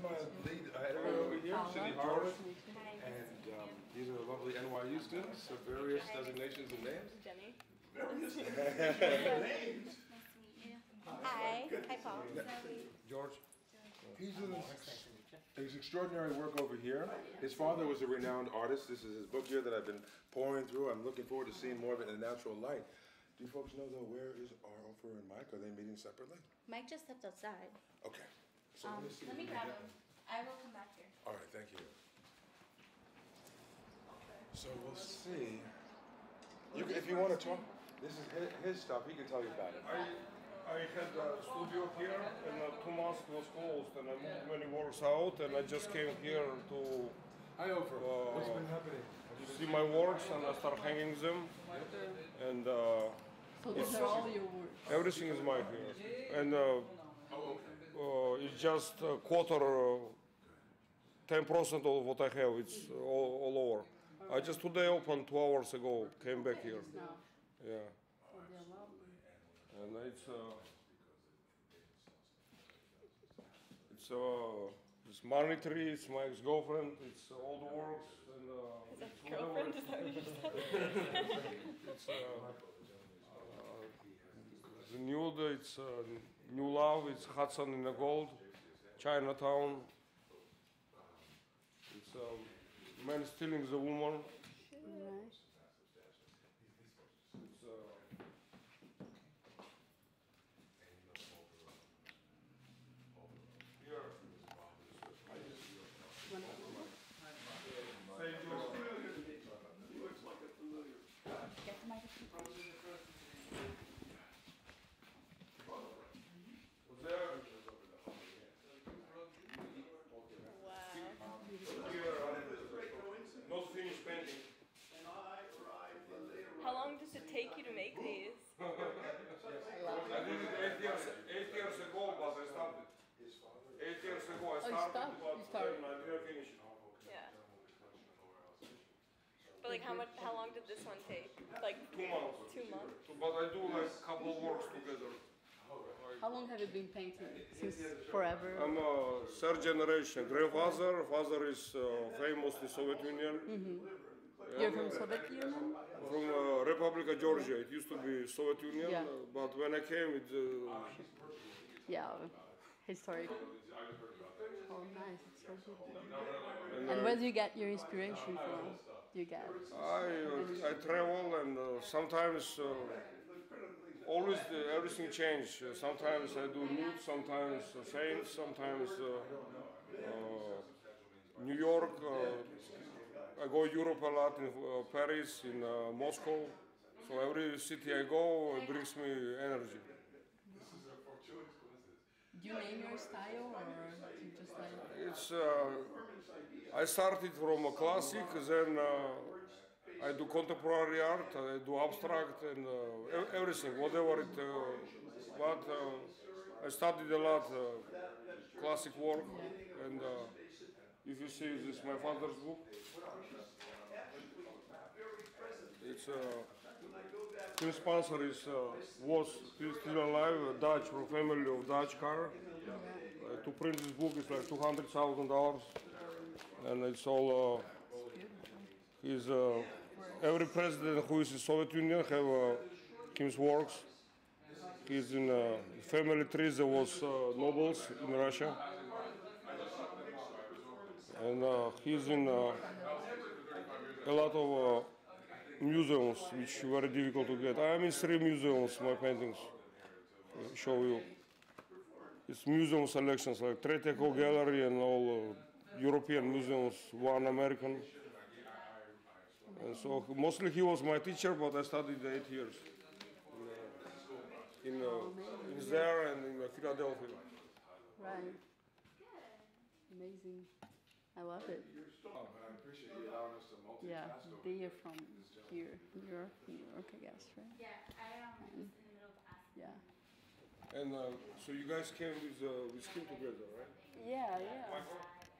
my lead editor over here, Cindy George. And these are lovely NYU students of various designations and names. Jenny. Names. Nice to meet you. Hi. Hi, Paul. George. He's doing his extraordinary work over here. His father was a renowned artist. This is his book here that I've been pouring through. I'm looking forward to seeing more of it in natural light. Do you folks know, though, where is Ofer and Mike? Are they meeting separately? Mike just stepped outside. Okay. So let me grab him. I will come back here. All right, thank you. So we'll see. If you want to talk, this is his stuff. He can tell you about it. I had a studio here, and 2 months it was closed, and I moved many works out, and I just came here to Hi, Ofer. What's been happening? see my works, and I start hanging them, and So these are all your works? everything is mine here. And it's just a quarter, 10% of what I have. It's all over. I just today opened 2 hours ago. Came back here. Now, Yeah, for the amount. and it's money tree. It's my ex-girlfriend. It's all the works and. Is that girlfriend? Is that what you said? It's the nude. It's new love. It's Hudson in the gold, Chinatown. It's man stealing the woman. Nice. It's here. Get the microphone. Was there? Wow. Not finished painting. How long does it take you to make these? I did it 8 years ago, but I stopped it. 8 years ago I started, stopped? but You started. then I didn't finish it. Yeah. But like, how long did this one take? Like 2 months. 2 months. But I do like a couple of works together. How long have you been painting? Since forever? I'm a third generation. Grandfather, father is famous in Soviet Union. You're from Soviet Union? From Republic of Georgia. It used to be Soviet Union, Yeah. But when I came, it. Yeah, historic. Oh, nice. It's so good. And where do you get your inspiration from? Do you get? I travel and sometimes always everything changes. Sometimes I do nude, sometimes saints, sometimes New York. I go Europe a lot, in Paris, in Moscow. So every city I go, it brings me energy. Do you name your style or do you just like? It's I started from a classic, then I do contemporary art, I do abstract and everything, whatever it. I studied a lot classic work, and if you see, this is my father's book. It's his sponsor he's still alive, Dutch, from family of Dutch car. To print this book is like $200,000, and it's all. He's every president who is in Soviet Union have his works. He's in family tree. There was nobles in Russia, and he's in a lot of museums, which are very difficult to get. I'm in 3 museums. My paintings show you. It's museum selections like Tretьяков Gallery and all European museums, 1 American. And so mostly he was my teacher, but I studied 8 years in there and in Philadelphia. Right. Amazing. I love it. I appreciate you allowing us to multitask. Yeah, they are from here, New York, I guess, right? Yeah, I was in the middle of asking. Yeah. And so you guys came with him together, right? Yeah, yeah.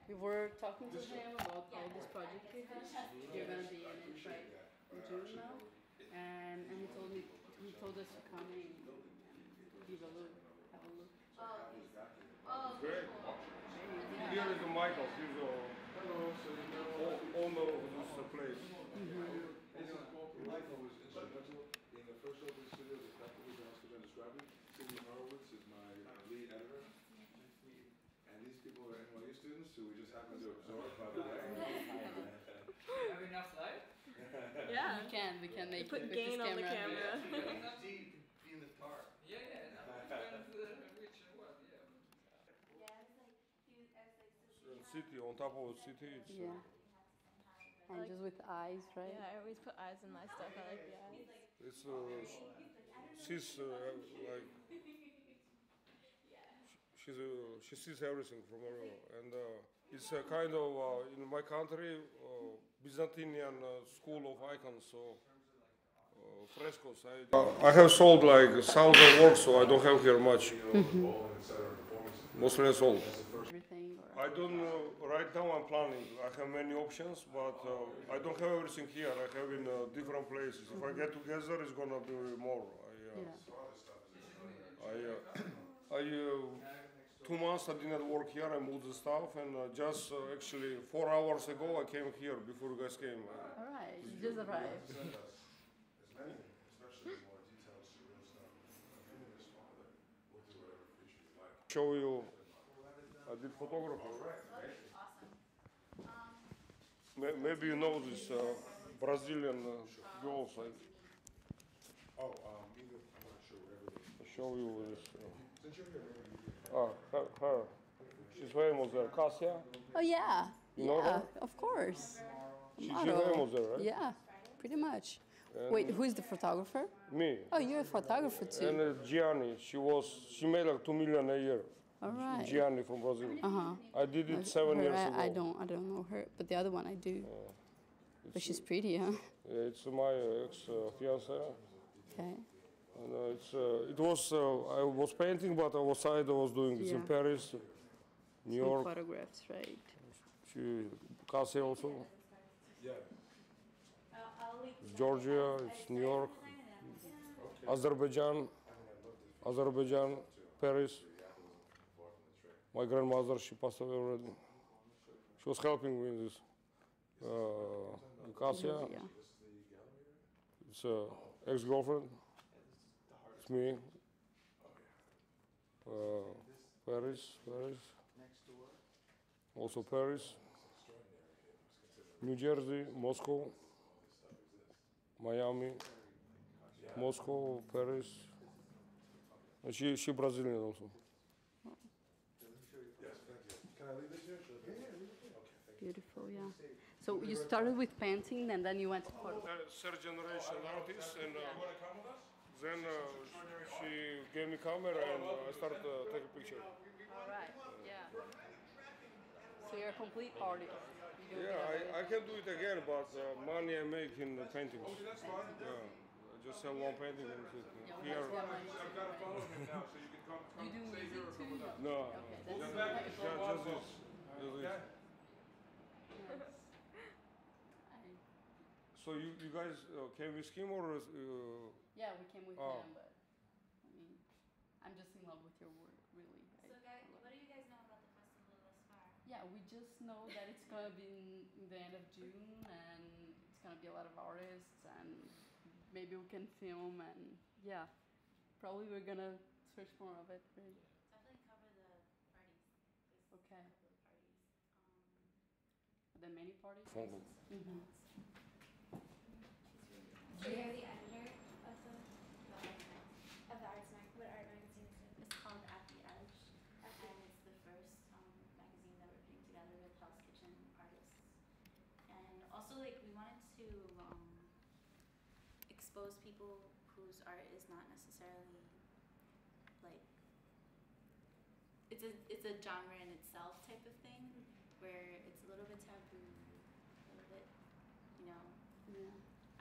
We were talking to him about all this project we have. You're gonna be in it right in June now, and he told us to come in and give a look, have a look. Oh, Great. here is Michael. He's the owner of this place. Michael was instrumental in the first open studio that Dr. Lee described. Sidney Horowitz is my lead editor. And these people are NYU students who we just happen to absorb, by the way. Have enough light? Yeah. We can make Put it with gain this on the camera. See, you can be in the car. Yeah, no, which one, City, on top of the city, it's Yeah. And just with eyes, right? Yeah, I always put eyes in my stuff. I like the eyes. it's she's like she sees everything from everywhere, and it's a kind of in my country Byzantinian school of icons, so frescoes. I have sold like 1,000 works, so I don't have here much. Mostly I sold. Everything. I don't right now. I'm planning. I have many options, but I don't have everything here. I have in different places. If I get together, it's gonna be more. I 2 months I didn't work here. I moved the stuff, and just actually 4 hours ago I came here before you guys came. All right, you just arrived. Show you. I did photography. Maybe you know this Brazilian girls. Oh, I'm not sure whatever. I show you this. Her. She's famous there. Kasia. Oh yeah. You know yeah, her? of course. She's Model. famous there, right? Yeah, pretty much. Wait, who is the photographer? Me. Oh, you're a photographer too. And Gianni. She made like 2 million a year. All right. Gianni from Brazil. Uh-huh. I did it 7 years ago. I don't know her, but the other one I do. But she's pretty, huh? Yeah, it's my ex-fiance. Okay. And it was I was painting, but outside I was doing it in Paris, New Some York. photographs, right? Kasia also. Yeah. It's Georgia, it's New York, Azerbaijan, Paris. My grandmother, she passed away already. She was helping me in this. Kasia, Yeah. it's ex-girlfriend. It's me. Paris. Also Paris. New Jersey, Moscow, Miami, Moscow, Paris. And she Brazilian also. Can I leave this here? Beautiful, yeah. So you started with painting and then you went to photo. Third generation artist, and then she gave me camera and I started taking picture. All right, yeah. So you're a complete artist. You do a bit of Yeah, everything. I can do it again, but money I make in the paintings. Yeah, I just sell one painting and that's it. Yeah, Here, that's money. I've got to follow him now, so you can come You do stay here music or come too? with us. no, Okay, that's just nice. this. Just this. So you guys came with him or? Yeah, we came with Oh. him, but I mean, I'm just in love with your work, really. So, guys, what do you guys know about the festival thus far? Yeah, we just know that it's gonna be in the end of June, and it's gonna be a lot of artists, and maybe we can film, and yeah, probably we're gonna search more of it. Right? Definitely cover the parties. Okay. Cover the parties. Are there many parties? Phone. Mm-hmm. So you're the editor of the Arts Mag. What art magazine is it? It's called At the Edge, and it's the first magazine that we're putting together with Hell's Kitchen artists. And also, like, we wanted to expose people whose art is not necessarily like it's a genre in itself type of thing, where it's a little bit taboo, a little bit, Yeah.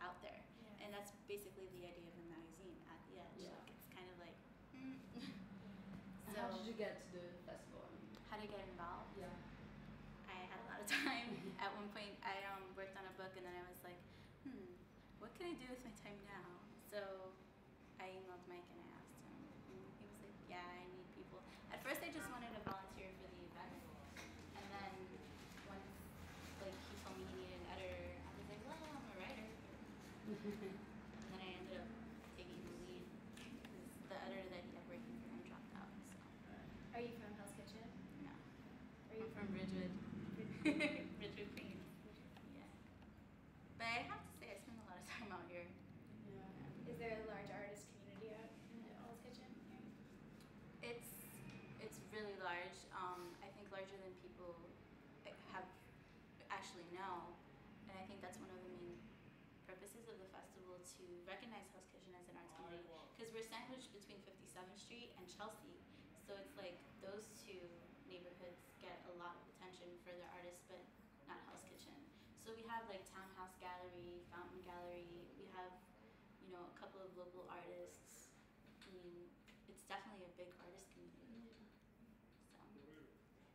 out there. Yeah. And that's basically the idea of the magazine, At the Edge. Yeah. Like, it's kind of like, So how did you get to the festival? I mean, how to get involved. yeah. I had a lot of time. At one point, I worked on a book, and then I was like, what can I do with my time now? So I emailed Mike and I asked him, and he was like, yeah, I need people. At first, I just wanted to volunteer for the event, and from Ridgewood. Ridgewood, Queens. Yeah. But I have to say, I spend a lot of time out here. Yeah. Is there a large artist community out in Hell's Kitchen? It's really large. I think larger than people have actually know, and I think that's one of the main purposes of the festival, to recognize Hell's Kitchen as an arts community, because we're sandwiched between 57th Street and Chelsea, so it's like those two neighborhoods get a lot of attention for their artists, but not Hell's Kitchen. So we have like Townhouse Gallery, Fountain Gallery. We have, a couple of local artists. I mean, it's definitely a big artist community. So.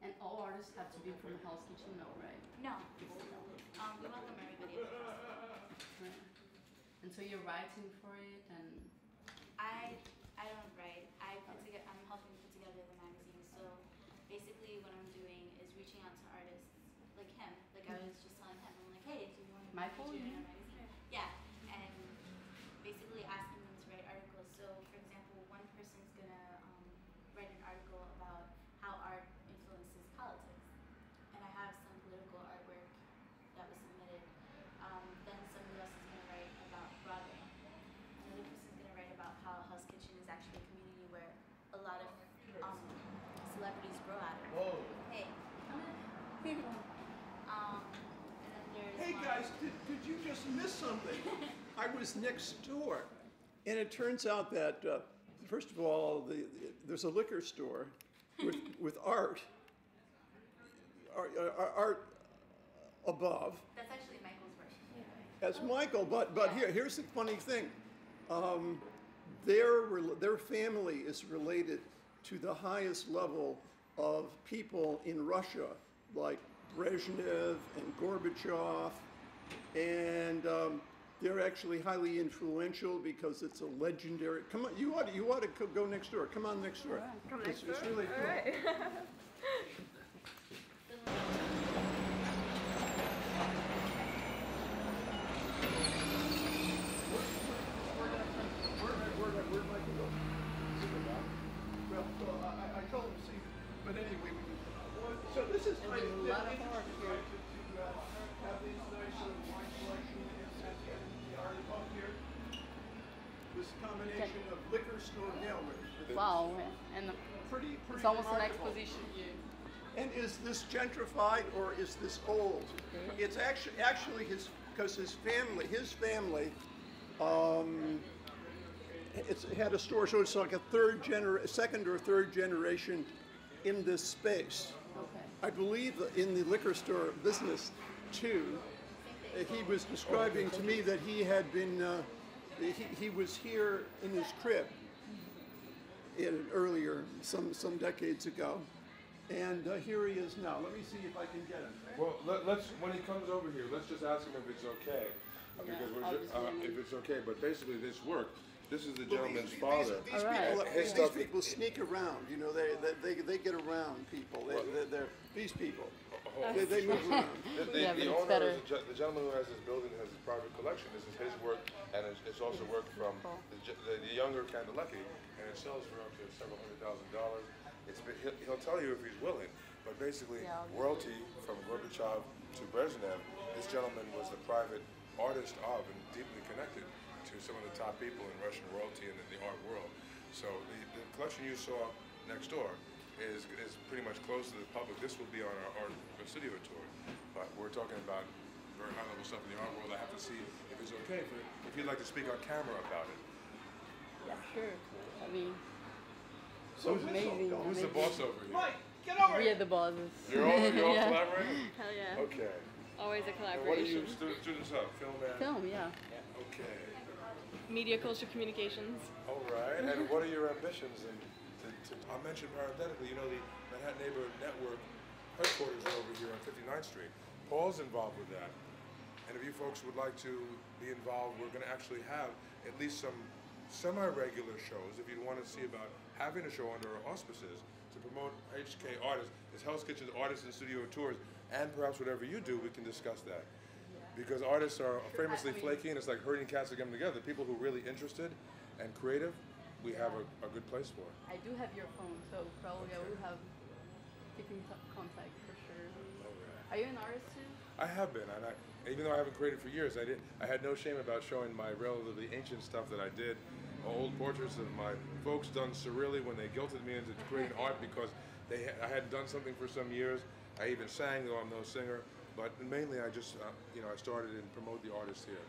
And all artists have to be from Hell's Kitchen, no, right? No. We welcome everybody. Right. And so you're writing for it, and I don't write. I'm helping put together the magazine. So basically, what I'm doing is reaching out to artists like him. Like I was just telling him, I'm like, hey, do you want to Michael, feature in yeah. a magazine? Yeah, and basically asking them to write articles. So, for example, one person's gonna write an article about how art influences politics, and I have some political artwork that was submitted. Then somebody else is gonna write about Broadway. Another person's gonna write about how Hell's Kitchen is actually a community where a lot of celebrities grow out of. Whoa. Hey, come in. And then there's Hey one- guys, did you just miss something? I was next door, and it turns out that first of all, there's a liquor store with art above. That's actually Michael's version. That's Michael, but here's the funny thing. Their family is related to the highest level of people in Russia, like Brezhnev and Gorbachev, and they're actually highly influential because it's a legendary. Come on, you ought to go next door. Come on next door. Come It's really cool. All right. Where'd Michael go? Well, I told him to see, but anyway, so this is kind of a lot of art interesting, right, to have these nice sort of wine collection and the art above here. This combination of liquor store gallery. wow, and Pretty it's almost an remarkable. exposition here. And is this gentrified or is this old? It's actually because his family, it's had a store, so it's like a second or third generation in this space. Okay. I believe that in the liquor store business too. He was describing to me that he had been, he was here in his crib earlier, some decades ago. And here he is now. Let me see if I can get him. Well, let's when he comes over here, let's just ask him if it's okay, because if it's okay. But basically, this work. This is the gentleman's father. These people sneak around. You know, they get around people. These people. They move around. The owner, the gentleman who has this building, has his private collection. This is his work, and it's also work from the younger Kandalecki, and it sells for up to several $100,000. He'll tell you if he's willing, but basically, royalty from Gorbachev to Brezhnev, this gentleman was the private artist of and deeply connected to some of the top people in Russian royalty and in the art world. So the collection you saw next door is pretty much closed to the public. This will be on our art studio tour, but we're talking about very high level stuff in the art world. I have to see if it's okay if you'd like to speak on camera about it. Yeah, sure. I mean, So amazing. Who's the boss over here? Mike, get over we here. are the bosses. You're all Yeah. collaborating? Hell yeah. Okay. Always a And what are you collaboration. students of? Film and? Film, yeah. Okay. Media culture communications. All right. And what are your ambitions? And I'll mention parenthetically, the Manhattan Neighborhood Network headquarters are over here on 59th Street. Paul's involved with that. And if you folks would like to be involved, we're going to actually have at least some semi-regular shows, if you want to see about having a show under our auspices to promote HK artists. It's Hell's Kitchen Artists and Studio Tours, and perhaps whatever you do, we can discuss that. Because artists are famously flaky, and it's like herding cats to get them together. People who are really interested and creative, we have a good place for. I do have your phone, so probably I will have keep in contact for sure. artist too? I have been, and even though I haven't created for years, I had no shame about showing my relatively ancient stuff that I did. Old portraits of my folks done surreally when they guilted me into creating art because I hadn't done something for some years. I even sang, though I'm no singer. But mainly, I just, I started and promote the artists here.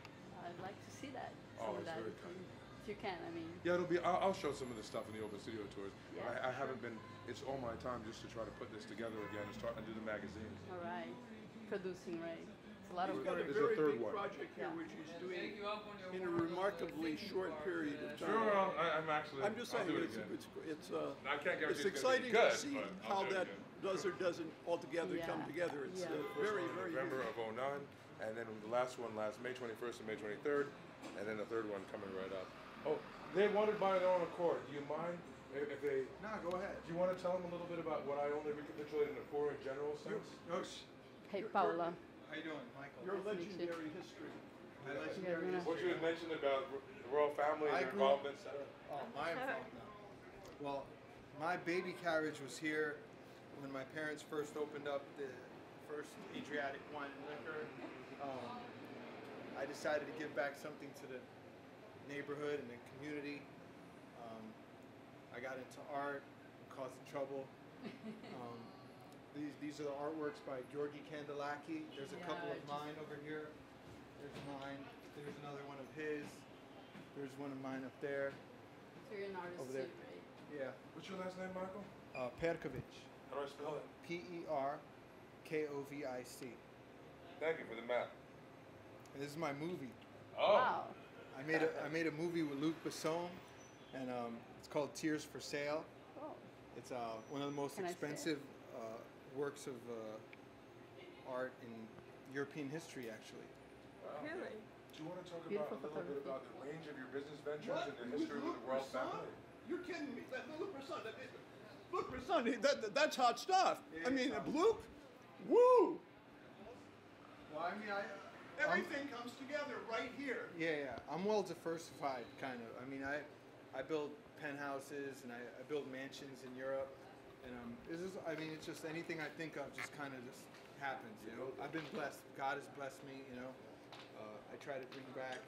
I'd like to see that. Oh, Some of it's that very if kind. if you can, I mean. Yeah, I'll show some of the stuff in the open studio tours. Yeah, I haven't been. It's all my time just to try to put this together again and start and do the magazines. All right. Producing, right? It's a lot of He's got a work. This is the very third big one. project here, Yeah. which he's doing Take you up on your in a word on the remarkably thinking short part, period of uh, time. Sure, I'm actually. I'm just I'll saying, do it it's, again. it's, I can't guarantee it's it's gonna be exciting good, to see but how I'll do it that again. does or doesn't altogether come Yeah. together. It's Yeah. First very, one in very November unique. of '09, and then the last one May 21st and May 23rd, and then the third one coming right up. Oh, they wanted by their own accord. Do you mind if they? No, go ahead. Do you want to tell them a little bit about what I only recapitulated in a poor and general sense? Hey, Paula. How you doing, Michael? Your Nice to meet you. legendary history. My legendary Yeah, What history. you had mentioned about the royal family and I their grew- involvement, etc. Oh, my involvement. Well, my baby carriage was here when my parents first opened up the first Adriatic wine and liquor. I decided to give back something to the neighborhood and the community. I got into art, causing trouble. These are the artworks by Georgi Kandelaki. There's a couple of mine over here. There's mine. There's another one of his. There's one of mine up there. So you're an artist Over too, there. right? Yeah. What's your last name, Michael? Perkovic. How do I spell it? Perkovic. Thank you for the map. And this is my movie. Oh. Wow. I made a movie with Luc Besson, and it's called Tears for Sale. Oh. It's one of the most Can I see it? expensive works of art in European history, actually. Really? Do you want to talk Beautiful about a little bit photography. about the range of your business ventures and the history of the royal family? You're kidding me. Luc Besson. Luc Besson, that's hot stuff. Yeah, I mean, it's hot. Luc, woo! Well, I mean, Everything comes together right here. Yeah. I'm well diversified, kind of. I mean, I build penthouses and I build mansions in Europe, and it's just anything I think of just kind of just happens. You know, I've been blessed. God has blessed me. You know, I try to bring back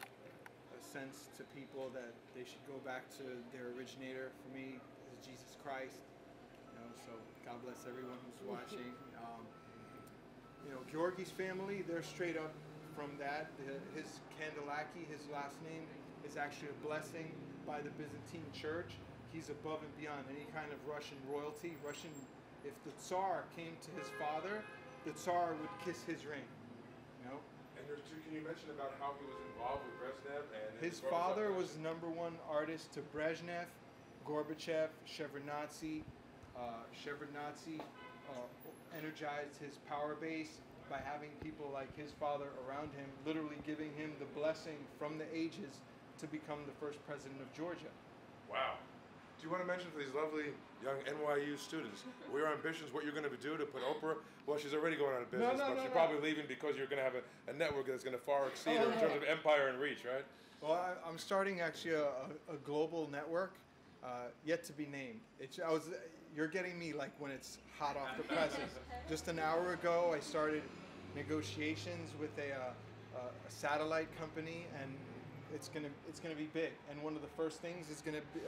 a sense to people that they should go back to their originator. For me, is Jesus Christ. You know, so God bless everyone who's watching. Georgi's family, they're straight up from that. His Kandelaki, his last name, is actually a blessing by the Byzantine Church. He's above and beyond any kind of Russian royalty. If the Tsar came to his father, the Tsar would kiss his ring. You know? And can you mention about how he was involved with Brezhnev and His father was #1 artist to Brezhnev, Gorbachev, Shevardnadze. Shevardnadze energized his power base by having people like his father around him, literally giving him the blessing from the ages to become the first president of Georgia. Wow. Do you want to mention for these lovely young NYU students, what your ambitions, what you're going to do to put Oprah? Well, she's already going out of business, but she's probably leaving because you're going to have a network that's going to far exceed her in terms of empire and reach, right? Well, I'm starting actually a global network, yet to be named. You're getting me like when it's hot off the presses. Just an hour ago, I started negotiations with a satellite company, and it's gonna be big. And one of the first things is gonna be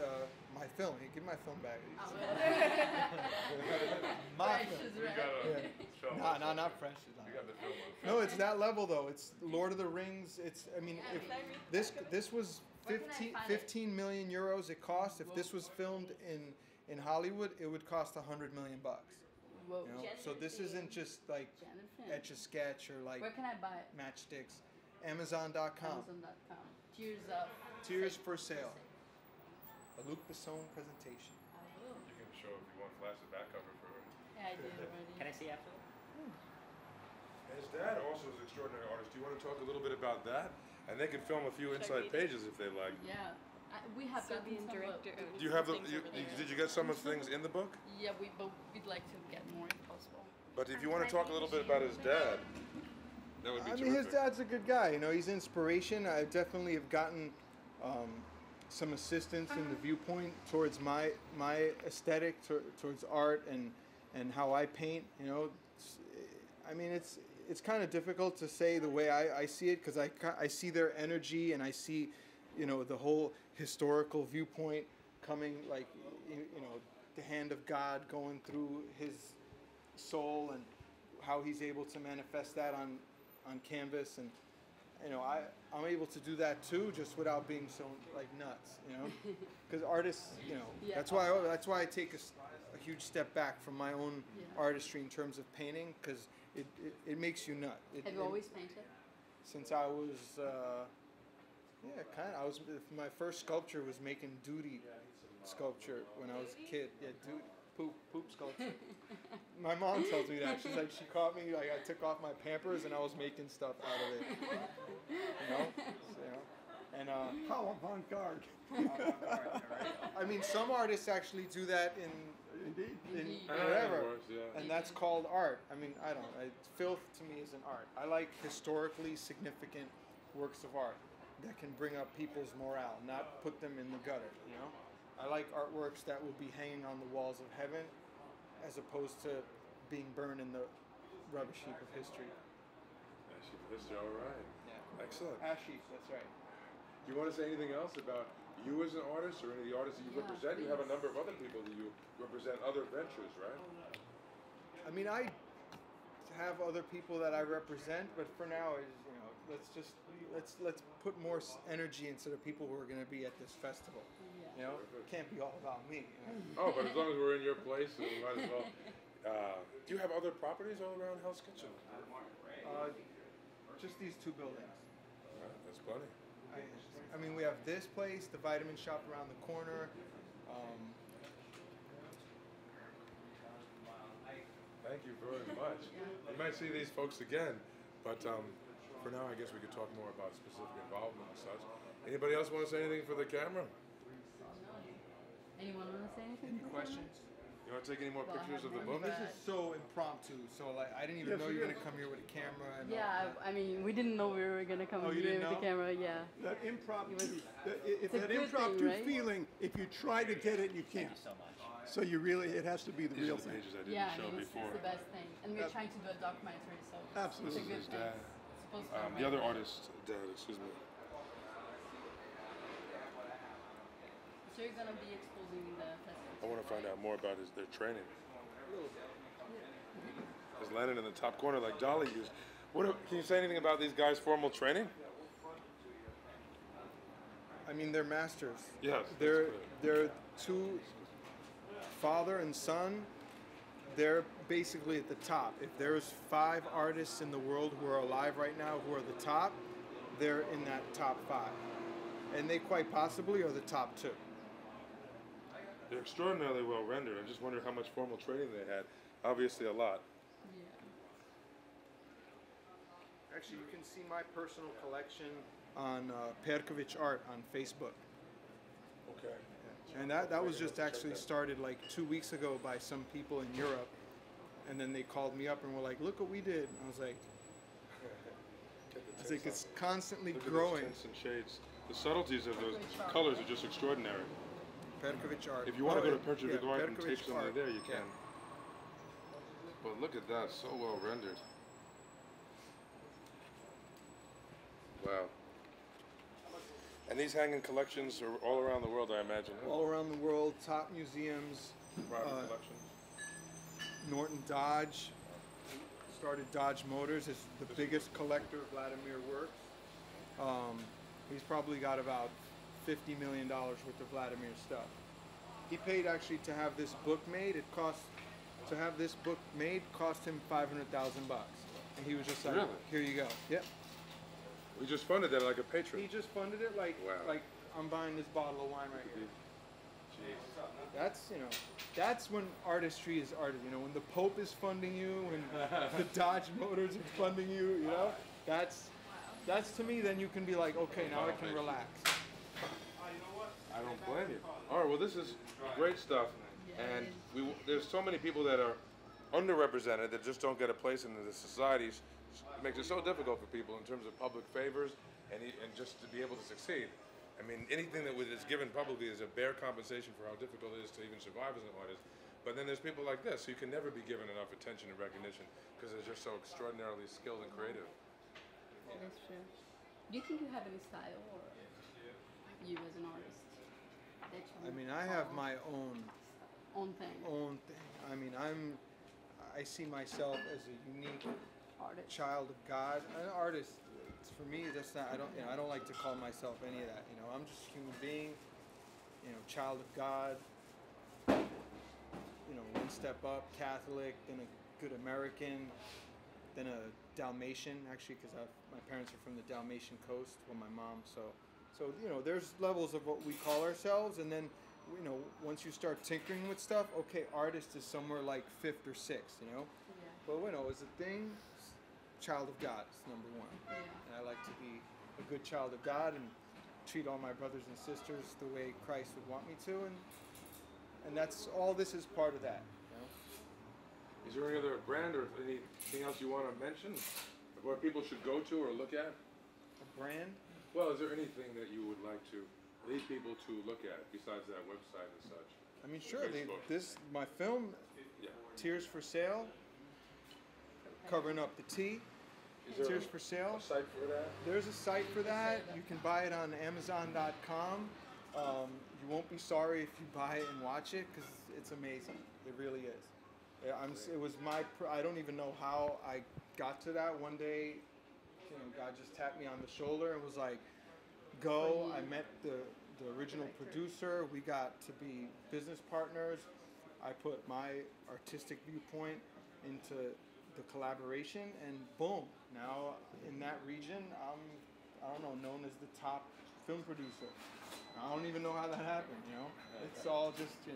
my film. Hey, give my film back. My Fresh film. is We right. got a film. Not fresh. You got the film on. No, it's that level though. It's Lord of the Rings. If this was Where can I find it? 15 million euros it cost. If this was filmed in Hollywood, it would cost $100 million. Whoa. You know? So this isn't just like Jennifer. Etch a Sketch or like Where can I buy it? matchsticks. Amazon.com. Amazon.com. Tears of Tears for Sale. A Luc Besson presentation. Oh. You can show if you want flash the back cover for her. Yeah, I did already. Can I see after? His dad also is an extraordinary artist. Do you want to talk a little bit about that? And they can film a few inside pages if they like. Yeah. We have So gotten the some director of of- Do you have the? Things over there. Did you get some of the things in the book? Yeah, but we'd like to get more if possible. But if you want to talk a little bit about his dad, that would be I terrific. mean, his dad's a good guy. You know, he's inspiration. I definitely have gotten some assistance in the viewpoint towards my aesthetic, towards art and how I paint. You know, I mean, it's kind of difficult to say the way I see it, because I see their energy, and I see, you know, the whole historical viewpoint coming, like, you know, the hand of God going through his soul, and how he's able to manifest that on canvas. And you know, I'm able to do that too, just without being so like nuts, you know, because artists, you know, Yeah. that's why I take a huge step back from my own artistry in terms of painting, because it makes you nut. Have you always painted? Since I was kind of, my first sculpture was making duty sculpture when I was a kid. Yeah, duty. Poop sculpture. My mom tells me that. She's like, she caught me, like, I took off my Pampers and I was making stuff out of it. You know? So, you know? And, How avant-garde. I mean, some artists actually do that in whatever. And that's called art. I mean, I don't know. Filth to me is an art. I like historically significant works of art that can bring up people's morale, not put them in the gutter, you know? I like artworks that will be hanging on the walls of heaven, as opposed to being burned in the rubbish heap of history. Ash heap of history, all right. Yeah. Excellent. Ash heap, that's right. Do you want to say anything else about you as an artist, or any of the artists that you represent? You have a number of other people that you represent, other ventures, right? I mean, I have other people that I represent, but for now, you know, let's put more energy into the people who are going to be at this festival. You know, it can't be all about me. You know? Oh, but as long as we're in your place, we might as well. Do you have other properties all around Hell's Kitchen? Just these two buildings. That's plenty. I mean, we have this place, the vitamin shop around the corner. Thank you very much. We might see these folks again, but for now, I guess we could talk more about specific involvement and such. Anybody else want to say anything for the camera? Anyone want to say anything? Any questions? You want to take any more Well, I pictures of have the one, book? This is so impromptu. So like, I didn't even know you were gonna come here with a camera. And Yeah, I mean, we didn't know we were gonna come Oh, you here didn't with the know? camera. Yeah. That impromptu, It's a that good impromptu thing, right? feeling, if you try to get it, you can't. So you really, it has to be the These real are the thing. pages I didn't Yeah, I show mean, it's before. the best thing, and we're trying to do a documentary, so Absolutely. it's a good This is thing. Dad. It's supposed to be The other amazing. artist, Dad, excuse me. So you're gonna be exposing the festival. I want to find out more about their training. Is Lennon in the top corner like Dolly used? Can you say anything about these guys' formal training? I mean, they're masters. Yes. They're two, father and son. They're basically at the top. If there's 5 artists in the world who are alive right now who are the top, they're in that top 5, and they quite possibly are the top 2. They're extraordinarily well rendered. I just wonder how much formal training they had. Obviously, a lot. Yeah. Actually, you can see my personal collection on Perkovic Art on Facebook. Okay. And that was just actually started like 2 weeks ago by some people in Europe. And then they called me up and were like, look what we did. And I was like, it's constantly Look at growing. those tints and shades. The subtleties of those colors are just extraordinary. Perkovic Art. If you want to go to Perkovic yeah, Art and Perkovic take something Art. there, you Yeah. can. But look at that, so well rendered. Wow. And these hanging collections are all around the world, I imagine. Huh? All around the world, top museums. Private collections. Norton Dodge started Dodge Motors. Is the biggest collector of Vladimir works. He's probably got about $50 million worth of Vladimir stuff. He paid actually to have this book made. To have this book made cost him $500,000, and he was just like, Really? "Here you go." Yep. We just funded that like a patron. He just funded it like Wow. like I'm buying this bottle of wine right here. That's when artistry is art. You know, when the Pope is funding you, when the Dodge Motors are funding you. You know, that's to me. Then you can be like, okay, now I can relax. I don't blame you. All right, well, this is great stuff. And there's so many people that are underrepresented that just don't get a place in the societies. It makes it so difficult for people in terms of public favors and just to be able to succeed. I mean, anything that is given publicly is a bare compensation for how difficult it is to even survive as an artist. But then there's people like this who can never be given enough attention and recognition because they're just so extraordinarily skilled and creative. That's true. Do you think you have any style, or you as an artist? That you I mean, I have follow? my own thing. I mean, I see myself as a unique Artist. child of God. An artist, for me, that's not. I don't like to call myself any of that. I'm just a human being. Child of God. One step up, Catholic, then a good American, then a Dalmatian. Actually, because my parents are from the Dalmatian coast. Well, my mom. So there's levels of what we call ourselves, and then once you start tinkering with stuff, okay, artist is somewhere like 5th or 6th. Yeah. But as a thing, child of God is number 1. Yeah. And I like to be a good child of God and treat all my brothers and sisters the way Christ would want me to, and that's all. This is part of that. Is there any other brand or anything else you want to mention? Where people should go to or look at? A brand? Well, is there anything that you would like to lead people to look at besides that website and such? I mean, sure. Facebook. My film, Yeah. Tears for Sale, covering up the T. Is there Tears for Sale. a site for that? There's a site for that. You can buy it on Amazon.com. You won't be sorry if you buy it and watch it because it's amazing. It really is. It was I don't even know how I got to that. One day, God just tapped me on the shoulder and was like, "Go." I met the original producer. We got to be business partners. I put my artistic viewpoint into the collaboration, and boom! Now in that region, I'm known as the top film producer. I don't even know how that happened. It's all just So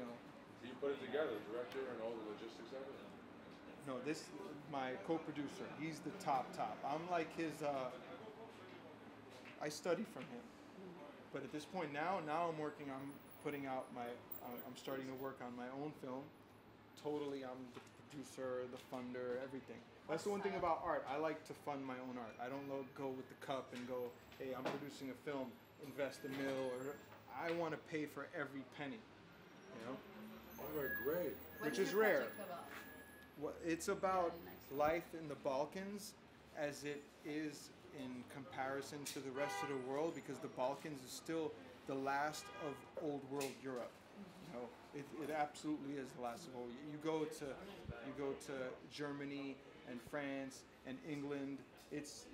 you put it together, director and all the logistics of it? No, this my co-producer. He's the top. I'm like his. I study from him, but at this point now I'm working. I'm putting out I'm starting to work on my own film. Totally, I'm the producer, the funder, everything. That's the one thing about art. I like to fund my own art. I don't go with the cup and go, "Hey, I'm producing a film. Invest $1 million." Or I want to pay for every penny. All right, great. Which is rare. It's about life in the Balkans as it is in comparison to the rest of the world, because the Balkans is still the last of old world Europe. It absolutely is the last of old. You go to Germany and France and England. It's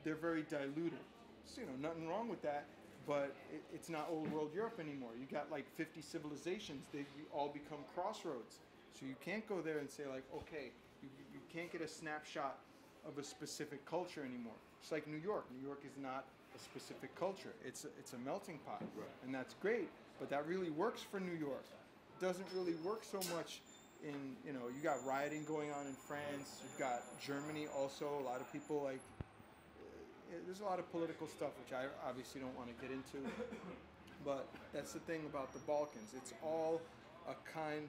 they're very diluted. So, nothing wrong with that, but it's not old world Europe anymore. You got like 50 civilizations. They all become crossroads. So you can't go there and say like, okay, you can't get a snapshot of a specific culture anymore. It's like New York. New York is not a specific culture. It's a melting pot, Right. and that's great. But that really works for New York. It doesn't really work so much in you got rioting going on in France. You've got Germany also. A lot of people like. There's a lot of political stuff which I obviously don't want to get into, but that's the thing about the Balkans. It's all a kind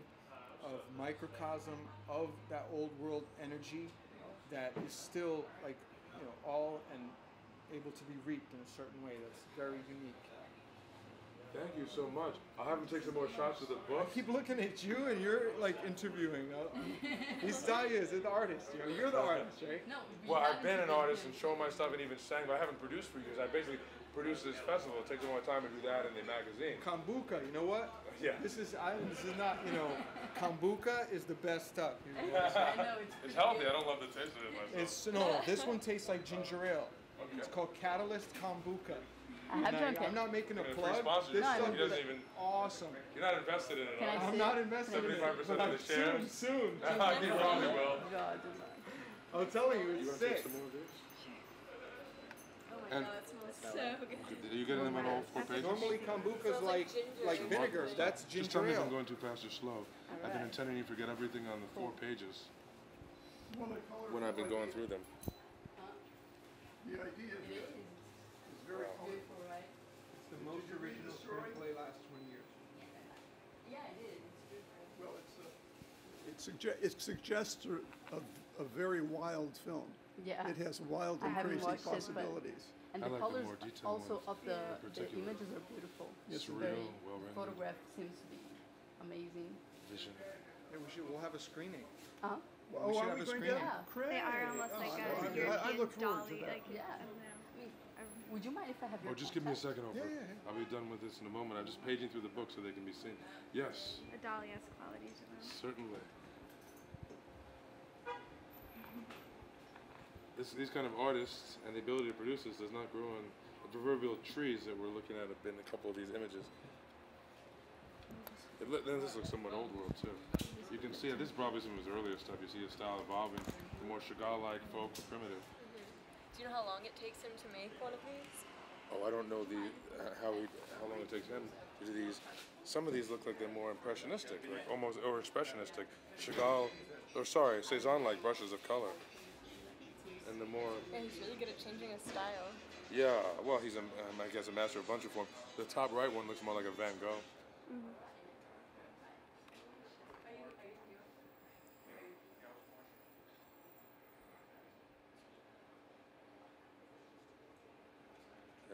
of microcosm of that old world energy that is still like all and able to be reaped in a certain way that's very unique. Thank you so much. I'll have him take some more shots of the I book. keep looking at you and you're like interviewing. Isaiah is the artist. You're the artist, right? No. Well, I've been an artist and shown my stuff and even sang, but I haven't produced for years. I basically produced this festival. It takes a long time to do that in the magazine. Kombucha, you know what? Yeah. This is not, kombucha is the best stuff. I know It's healthy. I don't love the taste of it myself. This one tastes like ginger ale. Okay. It's called Catalyst Kombucha. I have drunk it. I'm not making a And a plug. free sponsor. This No, stuff he doesn't is even. awesome. You're not invested in it. Can I all. see I'm it? not invested in it. 75% of but the shares. Soon. You probably will. God. I'm telling you, You it's want to take sick. some more of this? Oh my And- god, it smells so good. Are you getting them on all 4 pages? Normally kombucha is Smells like like ginger. vinegar. That's Just tell me ginger if I'm ale. going too fast or slow. I've been intending you forget everything on the 4 pages when I've been going through them. The idea is very colorful. Beautiful, right? It's the most original screenplay last 20 years. Yeah, it is. It's beautiful. Well, it suggests a very wild film. Yeah. It has wild I and haven't crazy watched it, but- possibilities. And I the like the colors more detailed also ones of the particular. images are beautiful. Yes, Surreal, Very, well the rendered. photograph seems to be amazing. Vision. Hey, we'll have a screening. Uh-huh. Oh, we should are have we a going screening. to? Great. They are almost like a I European look forward to dolly. that. Like, Yeah. I don't know. Would you mind if I have your Oh, just give me a contact? second over. Yeah, yeah, yeah. I'll be done with this in a moment. I'm just paging through the book so they can be seen. Yes, A dolly has quality to them. certainly. These kind of artists and the ability to produce this does not grow on the proverbial trees that we're looking at in a couple of these images. Then this looks somewhat old world too. You can see this is probably some of his earlier stuff. You see his style evolving to more Chagall-like, folk, primitive. Do you know how long it takes him to make one of these? Oh, I don't know how long it takes him to do these. Some of these look like they're more impressionistic, like almost or expressionistic. Cézanne-like brushes of color. And the more, Yeah, he's really good at changing his style. yeah, well, he's I guess a master of bunch of form. The top right one looks more like a Van Gogh.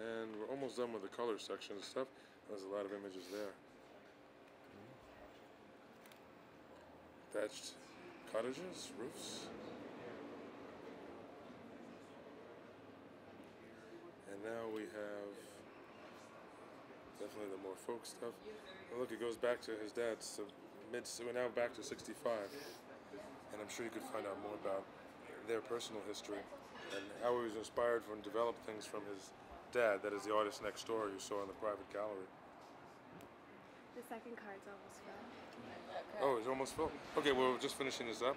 And we're almost done with the color section and stuff. There's a lot of images there. Thatched cottages, roofs. And now we have definitely the more folk stuff. And look, it goes back to his dad's we're now back to 65. And I'm sure you could find out more about their personal history and how he was inspired and developed things from his dad, that is the artist next door you saw in the private gallery. The second card's almost full. Oh, it's almost full. Okay, well, we're just finishing this up.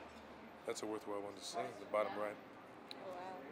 That's a worthwhile one to see, the bottom right. Oh, wow.